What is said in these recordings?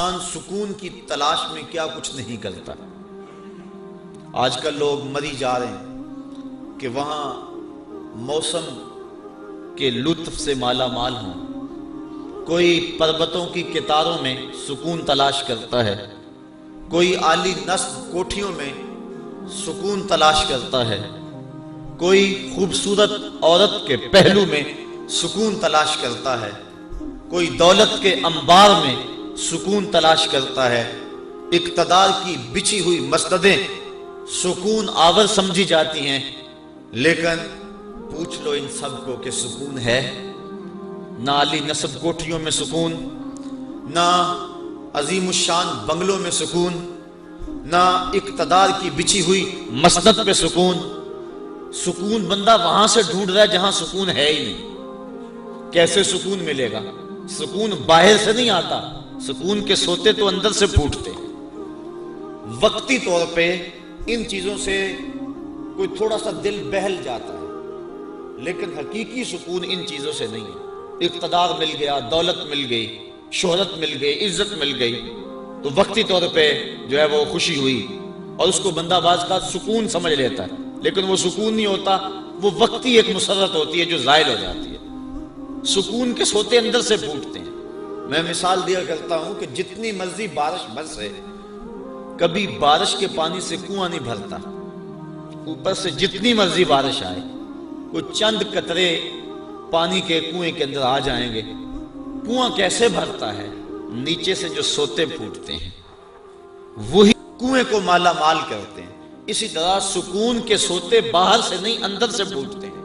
انسان سکون کی تلاش میں کیا کچھ نہیں کرتا۔ آج کل لوگ مری جا رہے ہیں کہ وہاں موسم کے لطف سے مالا مال ہوں۔ کوئی پربتوں کی کتاروں میں سکون تلاش کرتا ہے، کوئی عالی نصب کوٹھیوں میں سکون تلاش کرتا ہے، کوئی خوبصورت عورت کے پہلو میں سکون تلاش کرتا ہے، کوئی دولت کے انبار میں سکون تلاش کرتا ہے۔ اقتدار کی بچھی ہوئی مسندیں سکون آور سمجھی جاتی ہیں، لیکن پوچھ لو ان سب کو کہ سکون ہے؟ نہ عالی نصب کوٹھیوں میں سکون، نہ عظیم الشان بنگلوں میں سکون، نہ اقتدار کی بچھی ہوئی مسند پہ سکون۔ سکون بندہ وہاں سے ڈھونڈ رہا ہے جہاں سکون ہے ہی نہیں۔ کیسے سکون ملے گا؟ سکون باہر سے نہیں آتا، سکون کے سوتے تو اندر سے پھوٹتے ہیں۔ وقتی طور پہ ان چیزوں سے کوئی تھوڑا سا دل بہل جاتا ہے، لیکن حقیقی سکون ان چیزوں سے نہیں ہے۔ اقتدار مل گیا، دولت مل گئی، شہرت مل گئی، عزت مل گئی تو وقتی طور پہ جو ہے وہ خوشی ہوئی اور اس کو بندہ بعض کا سکون سمجھ لیتا ہے، لیکن وہ سکون نہیں ہوتا، وہ وقتی ایک مسرت ہوتی ہے جو زائل ہو جاتی ہے۔ سکون کے سوتے اندر سے پھوٹتے ہیں۔ میں مثال دیا کرتا ہوں کہ جتنی مرضی بارش برسے، کبھی بارش کے پانی سے کنواں نہیں بھرتا۔ اوپر سے جتنی مرضی بارش آئے، وہ چند قطرے پانی کے کنویں کے اندر آ جائیں گے۔ کنواں کیسے بھرتا ہے؟ نیچے سے جو سوتے پھوٹتے ہیں وہی کنویں کو مالا مال کرتے ہیں۔ اسی طرح سکون کے سوتے باہر سے نہیں اندر سے پھوٹتے ہیں،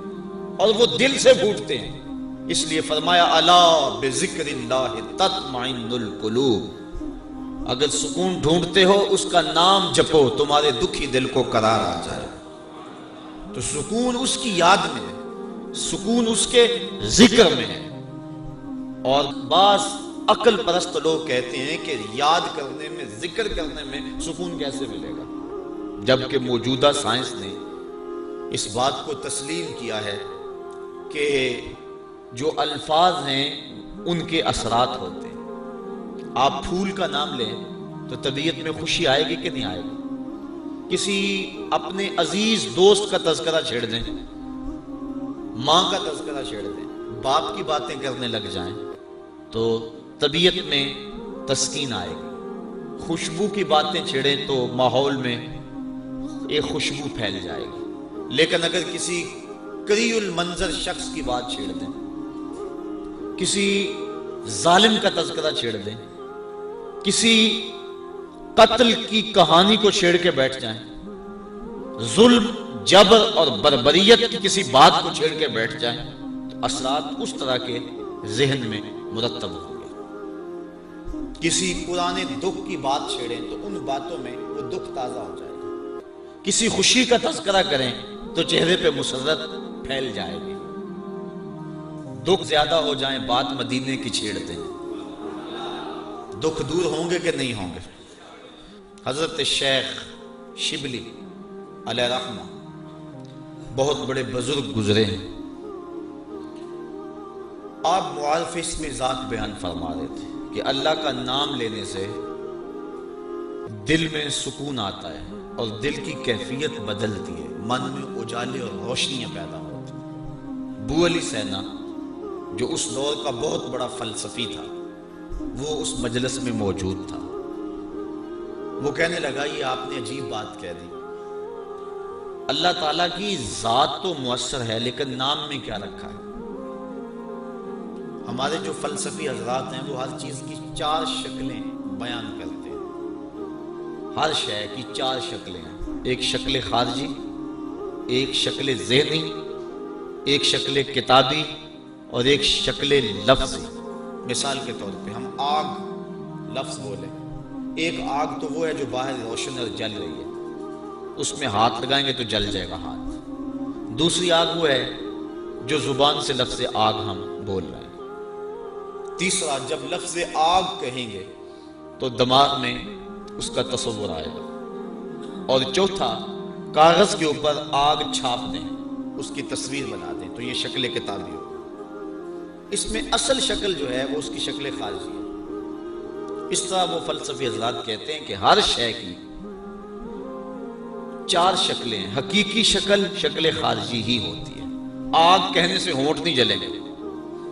اور وہ دل سے پھوٹتے ہیں۔ اس لیے فرمایا الا بذکر اللہ تطمئن القلوب، اگر سکون ڈھونڈتے ہو اس کا نام جپو، تمہارے دکھی دل کو قرار آ جائے۔ تو سکون اس کی یاد میں ہے، سکون اس کے ذکر میں ہے۔ اور بعض عقل پرست لوگ کہتے ہیں کہ یاد کرنے میں، ذکر کرنے میں سکون کیسے ملے گا، جبکہ موجودہ سائنس نے اس بات کو تسلیم کیا ہے کہ جو الفاظ ہیں ان کے اثرات ہوتے ہیں۔ آپ پھول کا نام لیں تو طبیعت میں خوشی آئے گی کہ نہیں آئے گی؟ کسی اپنے عزیز دوست کا تذکرہ چھیڑ دیں، ماں کا تذکرہ چھیڑ دیں، باپ کی باتیں کرنے لگ جائیں تو طبیعت میں تسکین آئے گی۔ خوشبو کی باتیں چھیڑیں تو ماحول میں ایک خوشبو پھیل جائے گی۔ لیکن اگر کسی قریء المنظر شخص کی بات چھیڑ دیں، کسی ظالم کا تذکرہ چھیڑ دیں، کسی قتل کی کہانی کو چھیڑ کے بیٹھ جائیں، ظلم، جبر اور بربریت کی کسی بات کو چھیڑ کے بیٹھ جائیں تو اثرات اس طرح کے ذہن میں مرتب ہوں گے۔ کسی پرانے دکھ کی بات چھیڑیں تو ان باتوں میں وہ دکھ تازہ ہو جائے گا۔ کسی خوشی کا تذکرہ کریں تو چہرے پہ مسرت پھیل جائے گی۔ دکھ زیادہ ہو جائیں، بات مدینے کی چھیڑ دیں، دکھ دور ہوں گے کہ نہیں ہوں گے؟ حضرت شیخ شبلی علیہ رحمہ بہت بڑے بزرگ گزرے ہیں۔ آپ معارف اسم ذات بیان فرما رہے تھے کہ اللہ کا نام لینے سے دل میں سکون آتا ہے اور دل کی کیفیت بدلتی ہے، من میں اجالے اور روشنیاں پیدا ہوتی ہیں۔ ابو علی سینا جو اس دور کا بہت بڑا فلسفی تھا، وہ اس مجلس میں موجود تھا۔ وہ کہنے لگا یہ آپ نے عجیب بات کہہ دی، اللہ تعالیٰ کی ذات تو مؤثر ہے لیکن نام میں کیا رکھا ہے؟ ہمارے جو فلسفی حضرات ہیں وہ ہر چیز کی 4 شکلیں بیان کرتے ہیں۔ ہر شے کی 4 شکلیں ہیں، ایک شکل خارجی، ایک شکل ذہنی، ایک شکل کتابی اور ایک شکل لفظی۔ مثال کے طور پہ ہم آگ لفظ بولیں، ایک آگ تو وہ ہے جو باہر روشن اور جل رہی ہے، اس میں ہاتھ لگائیں گے تو جل جائے گا ہاتھ۔ دوسری آگ وہ ہے جو زبان سے لفظ آگ ہم بول رہے ہیں۔ تیسرا، جب لفظ آگ کہیں گے تو دماغ میں اس کا تصور آئے گا۔ اور چوتھا، کاغذ کے اوپر آگ چھاپ دیں، اس کی تصویر بنا دیں تو یہ شکل کتابی ہو۔ اس میں اصل شکل جو ہے وہ اس کی شکل خارجی ہے۔ اس طرح وہ فلسفی حضرات کہتے ہیں کہ ہر شے کی 4 شکلیں ہیں۔ حقیقی شکل شکل خارجی ہی ہوتی ہے۔ آگ کہنے سے ہونٹ نہیں جلیں گے،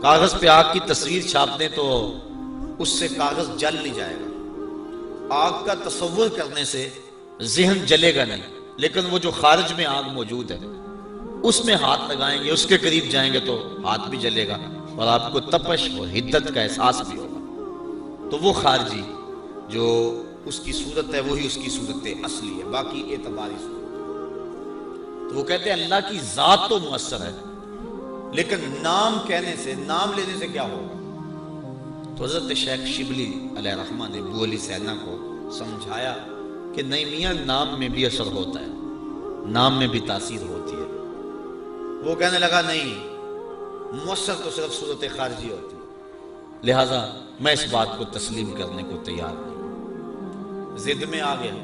کاغذ پہ آگ کی تصویر چھاپ دیں تو اس سے کاغذ جل نہیں جائے گا۔ آگ کا تصور کرنے سے ذہن جلے گا نہیں، لیکن وہ جو خارج میں آگ موجود ہے اس میں ہاتھ لگائیں گے، اس کے قریب جائیں گے تو ہاتھ بھی جلے گا اور آپ کو تپش اور حدت کا احساس بھی ہوگا۔ تو وہ خارجی جو اس کی صورت ہے وہی اس کی صورت اصلی ہے، باقی اعتباری صورت۔ تو وہ کہتے ہیں اللہ کی ذات تو مؤثر ہے، لیکن نام کہنے سے، نام لینے سے کیا ہوگا؟ تو حضرت شیخ شبلی علیہ رحمہ نے ابو علی سینا کو سمجھایا کہ نہیں میاں، نام میں بھی اثر ہوتا ہے، نام میں بھی تاثیر ہوتی ہے۔ وہ کہنے لگا نہیں، مؤثر تو صرف صورت خارجی ہوتی ہے، لہٰذا میں اس بات کو تسلیم کرنے کو تیار نہیں۔ ضد میں آ گیا،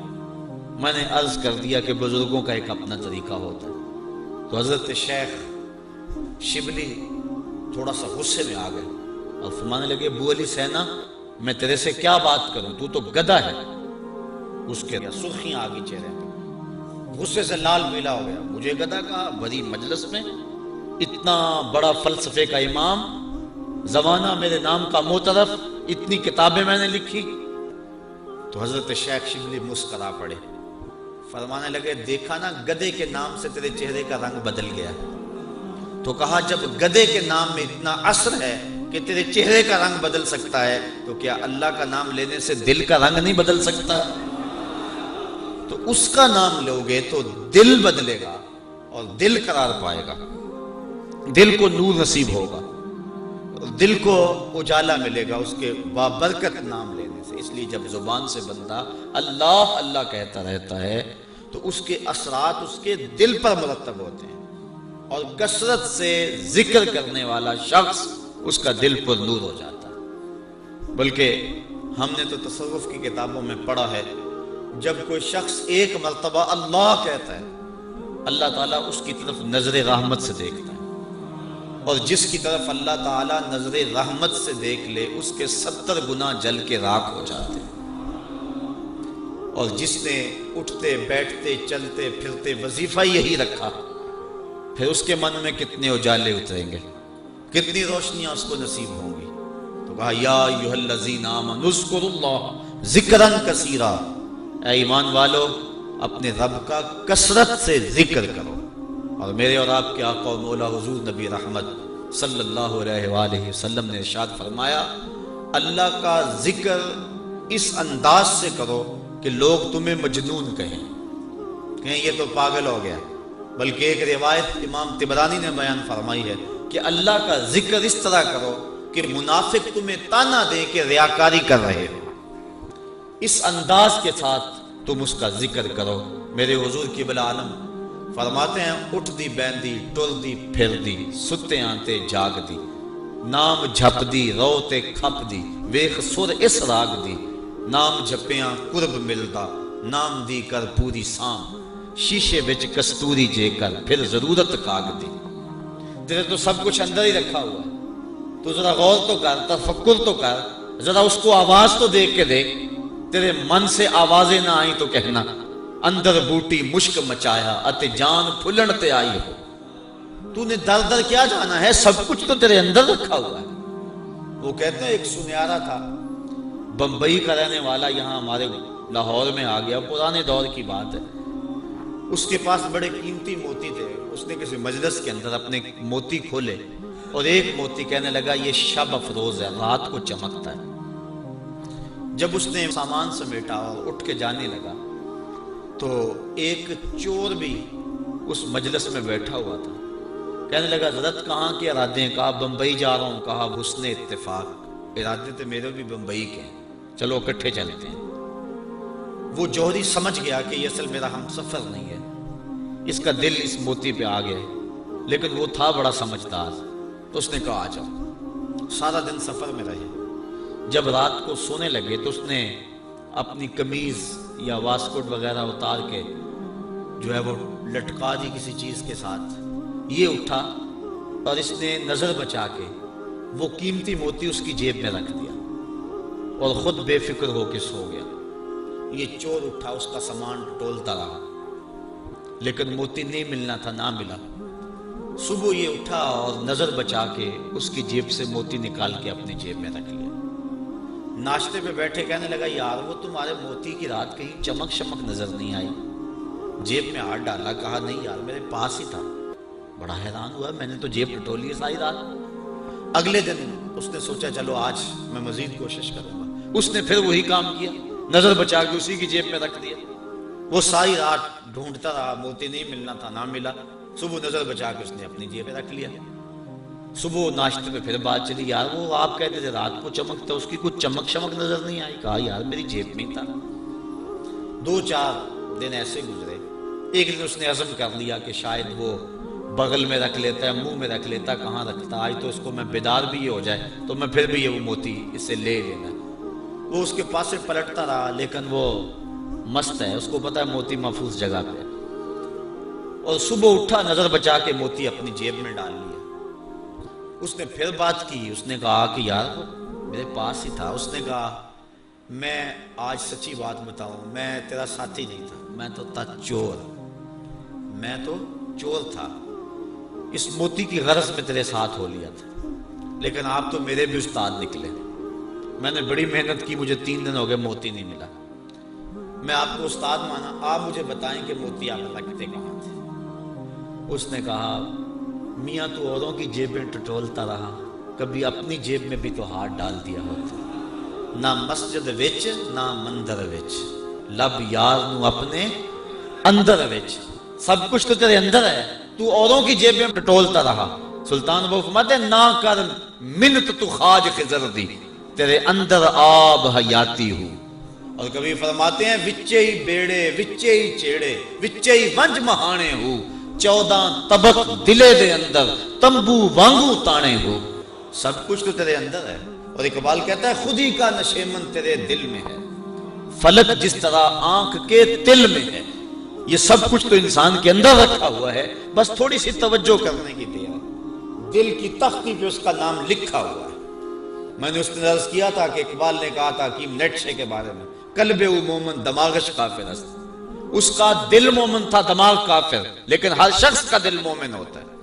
میں نے عرض کر دیا کہ بزرگوں کا ایک اپنا طریقہ ہوتا ہے۔ تو حضرت شیخ شبلی تھوڑا سا غصے میں آ گئے اور فرمانے لگے ابو علی سینا، میں تیرے سے کیا بات کروں، تو تو گدھا ہے۔ اس کے سرخیاں آ گئی چہرے پہ، غصے سے لال پیلا ہو گیا۔ مجھے گدھا کہا بڑی مجلس میں، اتنا بڑا فلسفے کا امام، زمانہ میرے نام کا معترف، اتنی کتابیں میں نے لکھی۔ تو حضرت شیخ شبلی مسکرا پڑے، فرمانے لگے دیکھا نا، گدھے کے نام سے تیرے چہرے کا رنگ بدل گیا۔ تو کہا جب گدھے کے نام میں اتنا اثر ہے کہ تیرے چہرے کا رنگ بدل سکتا ہے، تو کیا اللہ کا نام لینے سے دل کا رنگ نہیں بدل سکتا؟ تو اس کا نام لوگے تو دل بدلے گا اور دل قرار پائے گا، دل کو نور نصیب ہوگا، دل کو اجالا ملے گا اس کے بابرکت نام لینے سے۔ اس لیے جب زبان سے بندہ اللہ اللہ کہتا رہتا ہے تو اس کے اثرات اس کے دل پر مرتب ہوتے ہیں، اور کثرت سے ذکر کرنے والا شخص اس کا دل پر نور ہو جاتا ہے۔ بلکہ ہم نے تو تصوف کی کتابوں میں پڑھا ہے، جب کوئی شخص ایک مرتبہ اللہ کہتا ہے، اللہ تعالیٰ اس کی طرف نظر رحمت سے دیکھتا ہے، اور جس کی طرف اللہ تعالیٰ نظر رحمت سے دیکھ لے اس کے 70 گناہ جل کے راکھ ہو جاتے ہیں۔ اور جس نے اٹھتے بیٹھتے چلتے پھرتے وظیفہ یہی رکھا، پھر اس کے من میں کتنے اجالے اتریں گے، کتنی روشنیاں اس کو نصیب ہوں گی۔ تو کہا یا ایھا الذین آمنوا اذکروا اللہ ذکرا کثیرا، اے ایمان والو اپنے رب کا کثرت سے ذکر کرو۔ اور میرے اور آپ کے آقا و مولا حضور نبی رحمت صلی اللہ علیہ وآلہ وسلم نے ارشاد فرمایا، اللہ کا ذکر اس انداز سے کرو کہ لوگ تمہیں مجنون کہیں یہ تو پاگل ہو گیا۔ بلکہ ایک روایت امام طبرانی نے بیان فرمائی ہے کہ اللہ کا ذکر اس طرح کرو کہ منافق تمہیں تانا دے کہ ریاکاری کر رہے ہو، اس انداز کے ساتھ تم اس کا ذکر کرو۔ میرے حضور قبلہ عالم فرماتے ہیں، اٹھ دی بیندی ٹر دی پھر دی، ستے آنتے جاگ دی، نام جھپ دی روتے کھپ دی، ویخ سر اس راگ دی، نام جھپیاں قرب ملدا، نام دی کر پوری سام، شیشے بچ کستوری جے کر پھر ضرورت کاغ دی۔ تیرے تو سب کچھ اندر ہی رکھا ہوا ہے، تو ذرا غور تو کر، تفکر تو کر، ذرا اس کو آواز تو دیکھ کے دیکھ۔ تیرے من سے آوازیں نہ آئیں تو کہنا اندر بوٹی مشک مچایا اتے جان پھلن تے آئی ہو۔ تو نے در در کیا جانا ہے، سب کچھ تو تیرے اندر رکھا ہوا ہے۔ وہ کہتے ہیں ایک سنیارا تھا، بمبئی کا رہنے والا، یہاں ہمارے لاہور میں آ گیا، پرانے دور کی بات ہے۔ اس کے پاس بڑے قیمتی موتی تھے، اس نے کسی مجلس کے اندر اپنے موتی کھولے اور ایک موتی کہنے لگا یہ شب افروز ہے، رات کو چمکتا ہے۔ جب اس نے سامان سمیٹا اور اٹھ کے جانے لگا تو ایک چور بھی اس مجلس میں بیٹھا ہوا تھا، کہنے لگا حضرت کہاں کے ارادے ہیں؟ کہا بمبئی جا رہا ہوں۔ کہا حسن اتفاق، ارادے تو میرے بھی بمبئی کے ہیں، چلو اکٹھے چلتے ہیں۔ وہ جوہری سمجھ گیا کہ یہ اصل میرا ہم سفر نہیں ہے، اس کا دل اس موتی پہ آ گیا، لیکن وہ تھا بڑا سمجھدار، تو اس نے کہا آ جاؤ۔ سارا دن سفر میں رہے، جب رات کو سونے لگے تو اس نے اپنی قمیض یا واسکٹ وغیرہ اتار کے جو ہے وہ لٹکا دی کسی چیز کے ساتھ۔ یہ اٹھا اور اس نے نظر بچا کے وہ قیمتی موتی اس کی جیب میں رکھ دیا، اور خود بے فکر ہو کے سو گیا۔ یہ چور اٹھا، اس کا سامان ٹولتا رہا، لیکن موتی نہیں ملنا تھا، نہ ملا۔ صبح یہ اٹھا اور نظر بچا کے اس کی جیب سے موتی نکال کے اپنی جیب میں رکھ لیا۔ ناشتے پہ بیٹھے کہنے لگا یار وہ تمہارے موتی کی رات کہیں چمک شمک نظر نہیں آئی؟ جیب میں ہاتھ ڈالا، کہا نہیں یار میرے پاس ہی تھا۔ بڑا حیران ہوا، میں نے تو جیب ٹٹولی ہے ساری رات۔ اگلے دن اس نے سوچا چلو آج میں مزید کوشش کروں گا۔ اس نے پھر وہی کام کیا، نظر بچا کے اسی کی جیب میں رکھ دیا۔ وہ ساری رات ڈھونڈتا رہا، موتی نہیں ملنا تھا، نہ ملا۔ صبح نظر بچا کے اس نے اپنی جیب میں رکھ لیا۔ صبح ناشتے پہ پھر بات چلی، یار وہ آپ کہتے تھے رات کو چمکتا، اس کی کچھ چمک شمک نظر نہیں آئی؟ کہا یار میری جیب میں تھا۔ 2-4 دن ایسے گزرے۔ ایک دن اس نے عزم کر لیا کہ شاید وہ بغل میں رکھ لیتا ہے، منہ میں رکھ لیتا، کہاں رکھتا، آج تو اس کو میں بیدار بھی یہ ہو جائے تو میں پھر بھی یہ وہ موتی اس سے لے لینا۔ وہ اس کے پاس سے پلٹتا رہا، لیکن وہ مست ہے، اس کو پتا ہے موتی محفوظ جگہ پہ۔ اور صبح اٹھا، نظر بچا کے موتی اپنی جیب میں ڈال لیا۔ اس نے پھر بات کی، اس نے کہا کہ یار میرے پاس ہی تھا۔ اس نے کہا میں آج سچی بات بتاؤں، میں تیرا ساتھی نہیں تھا، میں تو تھا چور، میں تو چور تھا۔ اس موتی کی غرض میں تیرے ساتھ ہو لیا تھا، لیکن آپ تو میرے بھی استاد نکلے۔ میں نے بڑی محنت کی، مجھے 3 دن ہو گئے موتی نہیں ملا۔ میں آپ کو استاد مانا، آپ مجھے بتائیں کہ موتی آپ رکھتے کہاں تھے؟ اس نے کہا میاں تو اوروں کی جیبیں ٹٹولتا رہا، کبھی اپنی جیب میں بھی تو ہاتھ ڈال دیا ہوتا۔ نہ مسجد وچ نہ مندر وچ، لب یار نو اپنے اندر وچ۔ سب کچھ تو تیرے اندر ہے، تو اوروں کی جیب میں ٹٹولتا رہا۔ سلطان وہ فرماتے ہیں نہ کر منت تو خواج خضر دی، تیرے اندر آب حیاتی ہوں۔ اور کبھی فرماتے ہیں وچے ہی بیڑے وچے ہی چیڑے وچے ہی ونج مہانے ہوں، 14 طبق دلے دے اندر تمبو وانگو تانے ہو۔ سب کچھ تو تیرے اندر ہے۔ اور اقبال کہتا ہے خود ہی کا نشیمن تیرے دل میں ہے، فلک جس طرح آنکھ کے تل میں ہے۔ یہ سب کچھ تو انسان کے اندر رکھا ہوا ہے، بس تھوڑی سی توجہ کرنے کی دیر ہے۔ دل کی تختی پہ اس کا نام لکھا ہوا ہے۔ میں نے اس نے عرض کیا تھا کہ اقبال نے کہا تھا حکیم نیٹشے کے بارے میں، قلب او مومن دماغش کافر است۔ اس کا دل مومن تھا، دماغ کافر، لیکن ہر شخص کا دل مومن ہوتا ہے۔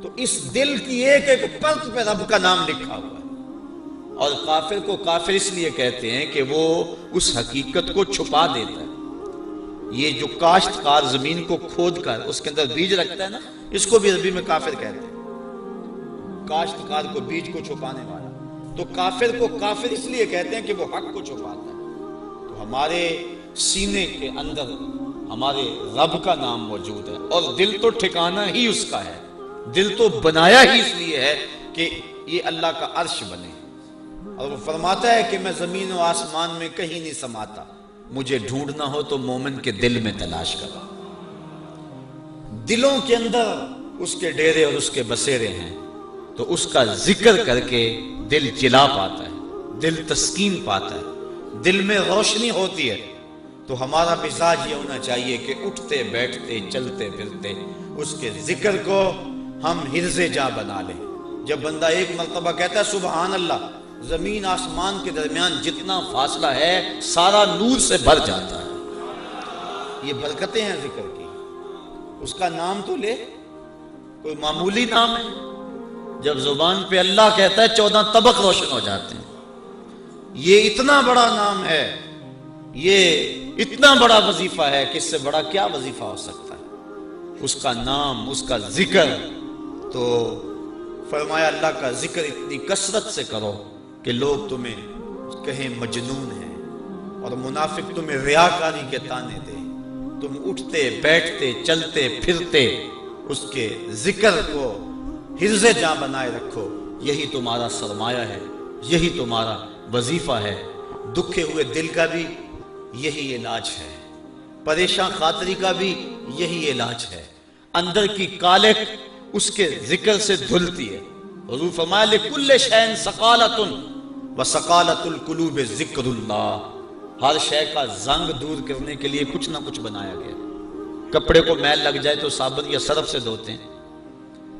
تو اس دل کی ایک ایک پرت پہ رب کا نام لکھا ہوا ہے۔ اور کافر کو کافر اس لیے کہتے ہیں کہ وہ اس حقیقت کو چھپا دیتا ہے۔ یہ جو کاشتکار زمین کو کھود کر اس کے اندر بیج رکھتا ہے نا، اس کو بھی عربی میں کافر کہتے ہیں، کاشتکار کو بیج کو چھپانے والا۔ تو کافر کو کافر اس لیے کہتے ہیں کہ وہ حق کو چھپاتا ہے۔ تو ہمارے سینے کے اندر ہمارے رب کا نام موجود ہے، اور دل تو ٹھکانہ ہی اس کا ہے۔ دل تو بنایا ہی اس لیے ہے کہ یہ اللہ کا عرش بنے۔ اور وہ فرماتا ہے کہ میں زمین و آسمان میں کہیں نہیں سماتا، مجھے ڈھونڈنا ہو تو مومن کے دل میں تلاش کرو۔ دلوں کے اندر اس کے ڈیرے اور اس کے بسیرے ہیں، تو اس کا ذکر کر کے دل جلا پاتا ہے، دل تسکین پاتا ہے، دل میں روشنی ہوتی ہے۔ تو ہمارا مزاج یہ ہونا چاہیے کہ اٹھتے بیٹھتے چلتے پھرتے اس کے ذکر کو ہم حرز جا بنا لیں۔ جب بندہ ایک مرتبہ کہتا ہے سبحان اللہ، زمین آسمان کے درمیان جتنا فاصلہ ہے سارا نور سے بھر جاتا ہے۔ یہ برکتیں ہیں ذکر کی۔ اس کا نام تو لے، کوئی معمولی نام ہے؟ جب زبان پہ اللہ کہتا ہے 14 طبق روشن ہو جاتے ہیں۔ یہ اتنا بڑا نام ہے، یہ اتنا بڑا وظیفہ ہے کہ اس سے بڑا کیا وظیفہ ہو سکتا ہے؟ اس کا نام، اس کا ذکر۔ تو فرمایا اللہ کا ذکر اتنی کثرت سے کرو کہ لوگ تمہیں کہیں مجنون ہیں، اور منافق تمہیں ریاکاری کے طعنے دے۔ تم اٹھتے بیٹھتے چلتے پھرتے اس کے ذکر کو حرز جاں بنائے رکھو۔ یہی تمہارا سرمایہ ہے، یہی تمہارا وظیفہ ہے۔ دکھے ہوئے دل کا بھی یہی علاج ہے، پریشان خاطری کا بھی یہی علاج ہے۔ اندر کی کالک اس کے ذکر سے دھلتی ہے۔ حضور فرمایا لکل شیء سقالۃ وسقالۃ القلوب ذکر اللہ۔ ہر شے کا زنگ دور کرنے کے لیے کچھ نہ کچھ بنایا گیا۔ کپڑے کو میل لگ جائے تو صابن یا سرف سے دھوتے ہیں،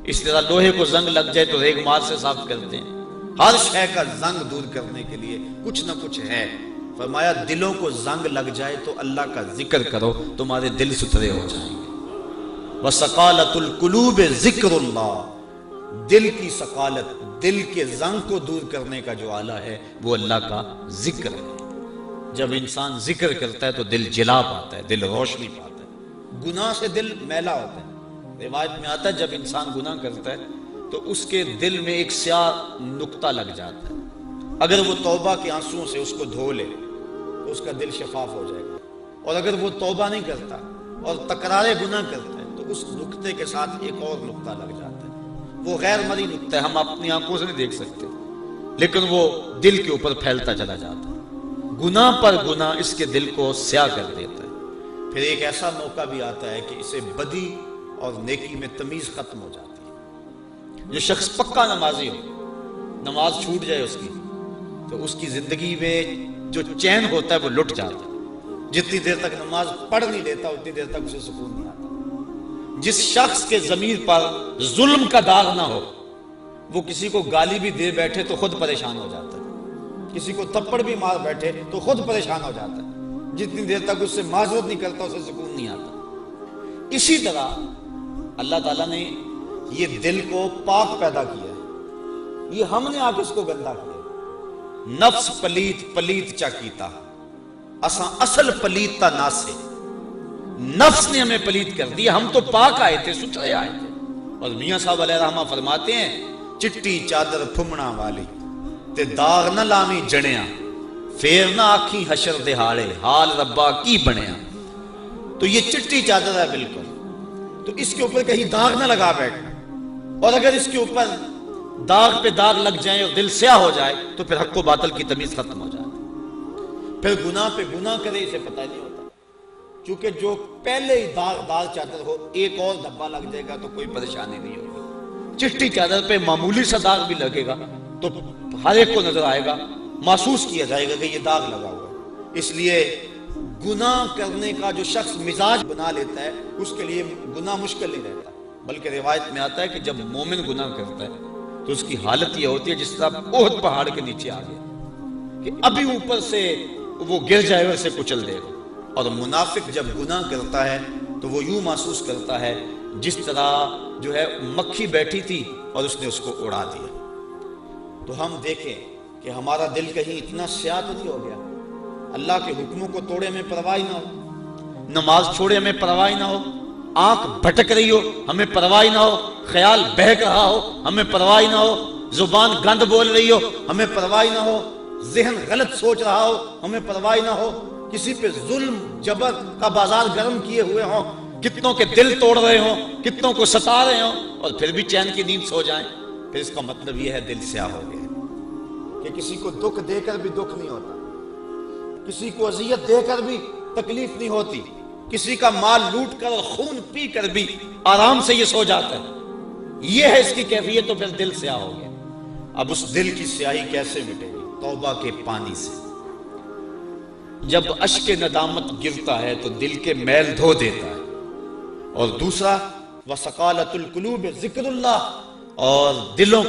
اس طرح لوہے کو زنگ لگ جائے تو ریگ مال سے صاف کرتے ہیں۔ ہر شے کا زنگ دور کرنے کے لیے کچھ نہ کچھ ہے۔ فرمایا دلوں کو زنگ لگ جائے تو اللہ کا ذکر کرو، تمہارے دل ستھرے ہو جائیں گے۔ وَسَقَالَةُ الْقُلُوبِ ذِكْرُ اللَّهِ، دل کی ثقالت، دل کے زنگ کو دور کرنے کا جو آلہ ہے وہ اللہ کا ذکر ہے۔ جب انسان ذکر کرتا ہے تو دل جلا پاتا ہے، دل روشنی پاتا ہے۔ گناہ سے دل میلا ہوتا ہے۔ روایت میں آتا ہے جب انسان گناہ کرتا ہے تو اس کے دل میں ایک سیاہ نقطہ لگ جاتا ہے، اگر وہ توبہ کے آنسوؤں سے اس کو دھو لے تو اس کا دل شفاف ہو جائے گا، اور اگر وہ توبہ نہیں کرتا اور تکرارے گناہ کرتا ہے تو اس نقطے کے ساتھ ایک اور نقطہ لگ جاتا ہے۔ وہ غیر مرئی نقطہ ہے، ہم اپنی آنکھوں سے نہیں دیکھ سکتے، لیکن وہ دل کے اوپر پھیلتا چلا جاتا ہے۔ گناہ پر گناہ اس کے دل کو سیاہ کر دیتا ہے۔ پھر ایک ایسا موقع بھی آتا ہے کہ اسے بدی اور نیکی میں تمیز ختم ہو جاتی ہے۔ جو شخص پکا نمازی ہو، نماز چھوٹ جائے اس کی تو اس کی زندگی میں جو چین ہوتا ہے وہ لٹ جاتا ہے۔ جتنی دیر تک نماز پڑھ نہیں لیتا اتنی دیر تک اسے سکون نہیں آتا۔ جس شخص کے ضمیر پر ظلم کا داغ نہ ہو، وہ کسی کو گالی بھی دے بیٹھے تو خود پریشان ہو جاتا ہے، کسی کو تھپڑ بھی مار بیٹھے تو خود پریشان ہو جاتا ہے۔ جتنی دیر تک اس سے معذرت نہیں کرتا اسے سکون نہیں آتا۔ اسی طرح اللہ تعالیٰ نے یہ دل کو پاک پیدا کیا ہے، یہ ہم نے آ کے اس کو گندا کیا۔ نفس پلیت پلیت چا کیتا، اساں اصل پلیت تا ناسے، نفس نے ہمیں پلیت کر دیا، ہم تو پاک آئے تھے، ستھرے آئے تھے۔ اور میاں صاحب علیہ رحمہ فرماتے ہیں چٹی چادر پھمنا والی تے داغ نہ لامی جڑیاں، پھر نہ آکھی حشر دہاڑے حال ربا کی بنیا۔ تو یہ چٹی چادر ہے بالکل، تو اس کے اوپر کہیں داغ نہ لگا بیٹھنا، اور اگر اس کے اوپر داغ پہ داغ لگ جائیں اور دل سیاہ ہو جائے تو پھر حق و باطل کی تمیز ختم ہو جاتی۔ پھر گناہ پہ گناہ کرے اسے پتہ نہیں ہوتا، چونکہ جو پہلے ہی داغ چادر ہو ایک اور دھبا لگ جائے گا تو کوئی پریشانی نہیں ہوگی۔ چٹی چادر پہ معمولی سا داغ بھی لگے گا تو ہر ایک کو نظر آئے گا، محسوس کیا جائے گا کہ یہ داغ لگا ہوا ہے۔ اس لیے گناہ کرنے کا جو شخص مزاج بنا لیتا ہے اس کے لیے گناہ مشکل نہیں رہتا، بلکہ روایت میں آتا ہے کہ جب مومن گناہ کرتا ہے تو اس کی حالت یہ ہوتی ہے جس طرح احد پہاڑ کے نیچے آ گیا کہ ابھی اوپر سے وہ گر جائے ویسے کچل دے گا۔ اور منافق جب گناہ کرتا ہے تو وہ یوں محسوس کرتا ہے جس طرح جو ہے مکھی بیٹھی تھی اور اس نے اس کو اڑا دیا۔ تو ہم دیکھیں کہ ہمارا دل کہیں اتنا سیاہ تو نہیں ہو گیا، اللہ کے حکموں کو توڑے میں پرواہ نہ ہو، نماز چھوڑے ہمیں پرواہ نہ ہو، آنکھ بھٹک رہی ہو ہمیں پرواہ نہ ہو، خیال بہک رہا ہو ہمیں پرواہ نہ ہو، زبان گند بول رہی ہو ہمیں پرواہ نہ ہو، ذہن غلط سوچ رہا ہو ہمیں پرواہ نہ ہو، کسی پہ ظلم جبر کا بازار گرم کیے ہوئے ہوں، کتنوں کے دل توڑ رہے ہوں، کتنوں کو ستا رہے ہوں اور پھر بھی چین کی نیند سو جائیں، پھر اس کا مطلب یہ ہے دل سیاہ ہو گیا کہ کسی کو دکھ دے کر بھی دکھ نہیں ہوتا، کسی کو اذیت دے کر بھی تکلیف نہیں ہوتی، کسی کا مال لوٹ کر اور خون پی کر بھی آرام سے یہ سو جاتا ہے۔ یہ ہے اس کی کیفیت، تو پھر دل سیاہ ہو گیا۔ اب اس دل کی سیاہی کیسے مٹے گی؟ توبہ کے پانی سے۔ جب اشک ندامت گرتا ہے تو دل کے میل دھو دیتا ہے۔ اور دوسرا وَسَقَالَةُ الْقُلُوبِ ذِكْرُ اللَّهِ، اور دلوں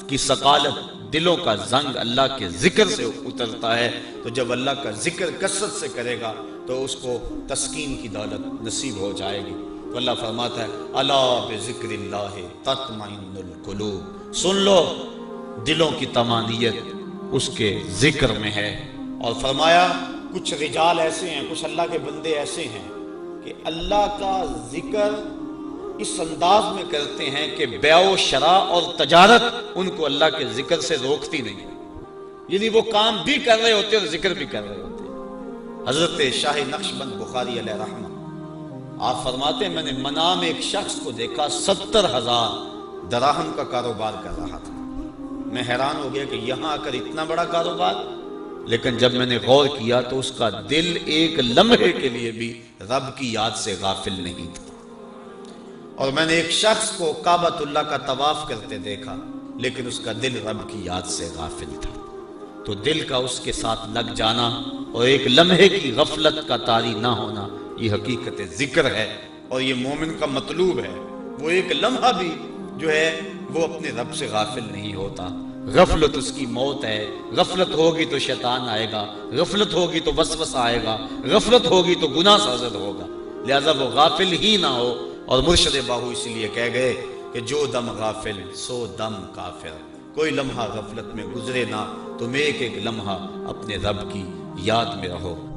کی ثقالت، دلوں کا زنگ اللہ کے ذکر سے اترتا ہے، تو جب اللہ کا ذکر کثرت سے کرے گا تو اس کو تسکین کی دولت نصیب ہو جائے گی۔ تو اللہ فرماتا ہے الا بذکر اللہ تطمئن القلوب، سن لو دلوں کی طمانینت اس کے ذکر میں ہے۔ اور فرمایا کچھ رجال ایسے ہیں، کچھ اللہ کے بندے ایسے ہیں کہ اللہ کا ذکر اس انداز میں کرتے ہیں کہ بیع و شراء اور تجارت ان کو اللہ کے ذکر سے روکتی نہیں، یعنی وہ کام بھی کر رہے ہوتے اور ذکر بھی کر رہے ہوتے۔ حضرت شاہ نقشبند بخاری علیہ رحمہ آپ فرماتے ہیں میں نے منام ایک شخص کو دیکھا 70,000 دراہم کا کاروبار کر رہا تھا۔ میں حیران ہو گیا کہ یہاں آ کر اتنا بڑا کاروبار، لیکن جب میں نے غور کیا تو اس کا دل ایک لمحے کے لیے بھی رب کی یاد سے غافل نہیں تھا۔ اور میں نے ایک شخص کو کعبۃ اللہ کا طواف کرتے دیکھا لیکن اس کا دل رب کی یاد سے غافل تھا۔ تو دل کا اس کے ساتھ لگ جانا اور ایک لمحے کی غفلت کا طاری نہ ہونا، یہ حقیقت ذکر ہے اور یہ مومن کا مطلوب ہے۔ وہ ایک لمحہ بھی جو ہے وہ اپنے رب سے غافل نہیں ہوتا۔ غفلت اس کی موت ہے، غفلت ہوگی تو شیطان آئے گا، غفلت ہوگی تو وسوسہ آئے گا، غفلت ہوگی تو گناہ سازد ہوگا، لہذا وہ غافل ہی نہ ہو۔ اور مرشد باہو اس لیے کہہ گئے کہ جو دم غافل سو دم کافر، کوئی لمحہ غفلت میں گزرے نہ، تم ایک ایک لمحہ اپنے رب کی یاد میں رہو۔